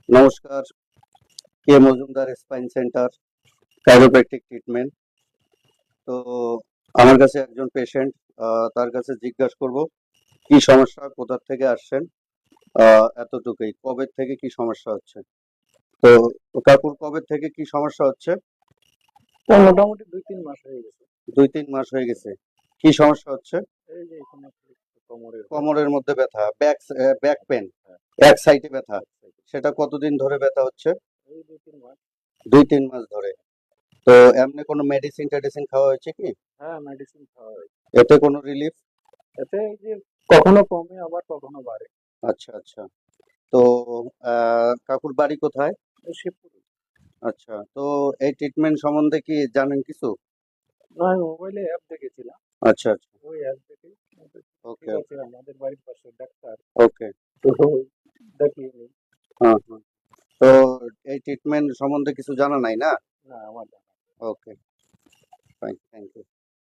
নমস্কার, K Majumdar spine centre chiropractic treatment. তো আমার কাছে একজন পেশেন্ট, তার কাছে জিজ্ঞাসা করব কি সমস্যা, কোথা থেকে আসছেন, এতটুকুই। কবে থেকে কি সমস্যা হচ্ছে? তো কাকুর কবে থেকে কি সমস্যা হচ্ছে? মোটামুটি ২-৩ মাস হয়ে গেছে। 2-3 মাস হয়ে গেছে। কি সমস্যা হচ্ছে? এই যে এখানে একটু কোমরের ব্যথা। কোমরের মধ্যে ব্যথা, ব্যাক পেন, হ্যাঁ, এক সাইডে ব্যথা। এক সাইডে। সেটা কতদিন ধরে ব্যথা হচ্ছে? এই ২-৩ মাস। 2-3 মাস ধরে। তো এমনি কোনো মেডিসিন টেডিসিন খাওয়া হয়েছে কি? হ্যাঁ, মেডিসিন খাওয়া হয়েছে। এতে কোনো রিলিফ? এতে এই যে কখনো কমে আবার কখনো বাড়ে। আচ্ছা আচ্ছা। তো কাকুর বাড়ি কোথায়? এই শিবপুরি। আচ্ছা, তো এই ট্রিটমেন্ট সম্বন্ধে কি জানেন কিছু? না, আমি মোবাইলে অ্যাপ দেখেছিলাম। আচ্ছা আচ্ছা। ওই অ্যাপ দেখেই ঠিক ওকে আছে, ওকে। আমাদের বাড়ির পাশে ডাক্তার, ওকে। তো দেখিয়ে নিই। হ্যাঁ হ্যাঁ। তো এই ট্রিটমেন্ট সম্বন্ধে কিছু জানা নাই না? না, আমার জানা নেই। ওকে, ফাইন, থ্যাংক ইউ।